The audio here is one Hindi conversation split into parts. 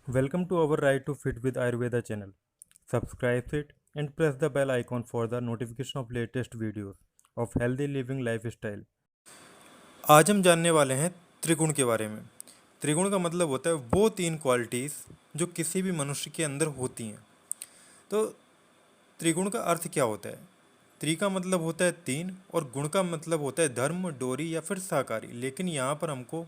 Welcome to our Right to Fit with Ayurveda channel. Subscribe it and press the bell icon for the notification of latest videos of healthy living lifestyle. आज हम जानने वाले हैं त्रिगुण के बारे में। त्रिगुण का मतलब होता है वो तीन क्वालिटीज़ जो किसी भी मनुष्य के अंदर होती हैं। तो त्रिगुण का अर्थ क्या होता है? त्रि का मतलब होता है तीन और गुण का मतलब होता है धर्म, डोरी या फिर सहकारी। लेकिन यहाँ पर हमको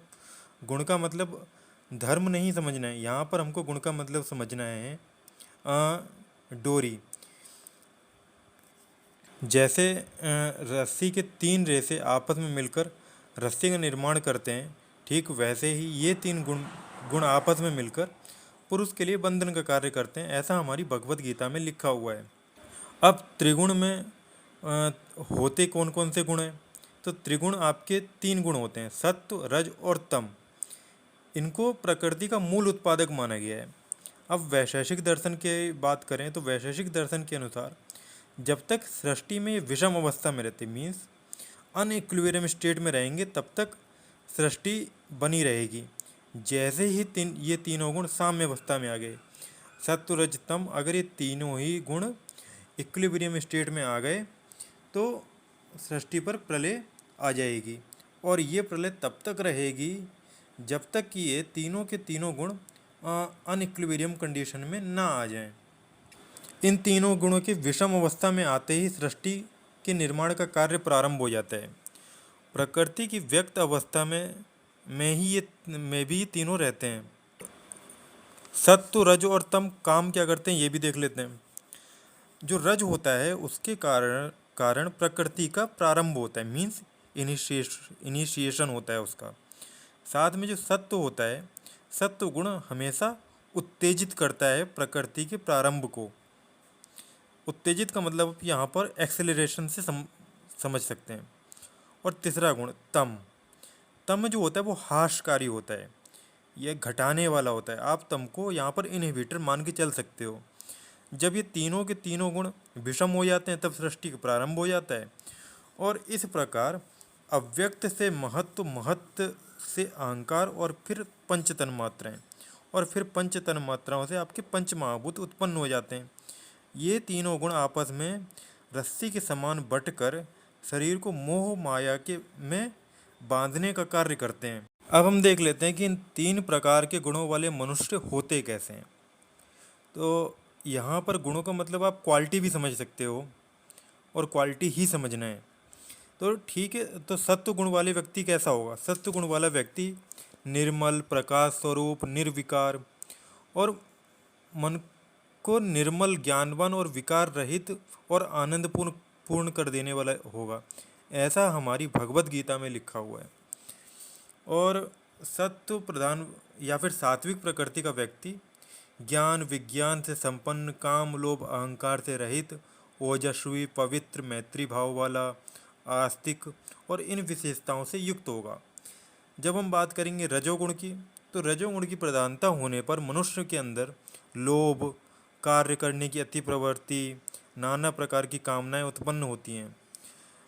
गुण का मतलब धर्म नहीं समझना है, यहाँ पर हमको गुण का मतलब समझना है डोरी। जैसे रस्सी के तीन रेसे आपस में मिलकर रस्सी का निर्माण करते हैं, ठीक वैसे ही ये तीन गुण गुण आपस में मिलकर पुरुष के लिए बंधन का कार्य करते हैं। ऐसा हमारी भगवत गीता में लिखा हुआ है। अब त्रिगुण में होते कौन कौन से गुण हैं? तो त्रिगुण आपके तीन गुण होते हैं, सत्व, रज और तम। इनको प्रकृति का मूल उत्पादक माना गया है। अब वैशेषिक दर्शन की बात करें तो वैशेषिक दर्शन के अनुसार जब तक सृष्टि में ये विषम अवस्था में रहती, मीन्स अनइक्विलिब्रियम स्टेट में रहेंगे, तब तक सृष्टि बनी रहेगी। जैसे ही ये तीनों गुण साम्य अवस्था में आ गए, सत्व रज तम, अगर ये तीनों ही गुण इक्विलिब्रियम स्टेट में आ गए तो सृष्टि पर प्रलय आ जाएगी। और ये प्रलय तब तक रहेगी जब तक कि ये तीनों के तीनों गुण अनइक्विलिब्रियम कंडीशन में ना आ जाएं। इन तीनों गुणों की विषम अवस्था में आते ही सृष्टि के निर्माण का कार्य प्रारंभ हो जाता है। प्रकृति की व्यक्त अवस्था में भी तीनों रहते हैं। सत्व, रज और तम काम क्या करते हैं ये भी देख लेते हैं। जो रज होता है उसके कारण प्रकृति का प्रारंभ होता है, मीन्स इनिशिएशन होता है उसका। साथ में जो सत्व होता है, सत्व गुण हमेशा उत्तेजित करता है प्रकृति के प्रारंभ को। उत्तेजित का मतलब यहाँ पर एक्सेलरेशन से समझ सकते हैं। और तीसरा गुण तम, तम जो होता है वो हाशकारी होता है, यह घटाने वाला होता है। आप तम को यहाँ पर इनहिबिटर मान के चल सकते हो। जब ये तीनों के तीनों गुण विषम हो जाते हैं तब सृष्टि का प्रारंभ हो जाता है। और इस प्रकार अव्यक्त से महत्व, महत्व से अहंकार और फिर पंच तन्मात्राएं, और फिर पंच तन्मात्राओं से आपके पंच महाभूत उत्पन्न हो जाते हैं। ये तीनों गुण आपस में रस्सी के समान बटकर शरीर को मोह माया के में बांधने का कार्य करते हैं। अब हम देख लेते हैं कि इन तीन प्रकार के गुणों वाले मनुष्य होते कैसे हैं। तो यहाँ पर गुणों का मतलब आप क्वालिटी भी समझ सकते हो और क्वालिटी ही समझना है। तो ठीक है, तो सत्व गुण वाले व्यक्ति कैसा होगा? सत्व गुण वाला व्यक्ति निर्मल, प्रकाश स्वरूप, निर्विकार और मन को निर्मल, ज्ञानवान और विकार रहित और पूर्ण कर देने वाला होगा। ऐसा हमारी भगवत गीता में लिखा हुआ है। और सत्व प्रधान या फिर सात्विक प्रकृति का व्यक्ति ज्ञान विज्ञान से संपन्न, काम लोभ अहंकार से रहित, ओजस्वी, पवित्र, मैत्री भाव वाला, आस्तिक और इन विशेषताओं से युक्त होगा। जब हम बात करेंगे रजोगुण की, तो रजोगुण की प्रधानता होने पर मनुष्य के अंदर लोभ, कार्य करने की अति प्रवृत्ति, नाना प्रकार की कामनाएं उत्पन्न होती हैं।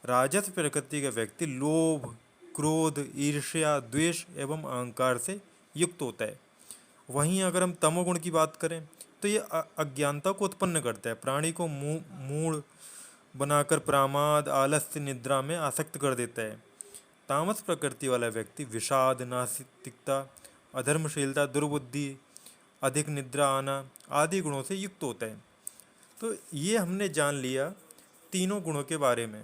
राजस प्रकृति का व्यक्ति लोभ, क्रोध, ईर्ष्या, द्वेष एवं अहंकार से युक्त होता है। वहीं अगर हम तमोगुण की बात करें तो ये अज्ञानता को उत्पन्न करता है, प्राणी को मूढ़ बनाकर प्रमाद, आलस्य, निद्रा में आसक्त कर देता है। तामस प्रकृति वाला व्यक्ति विषाद, नास्तिकता, अधर्मशीलता, दुर्बुद्धि, अधिक निद्रा आना आदि गुणों से युक्त होता है। तो ये हमने जान लिया तीनों गुणों के बारे में।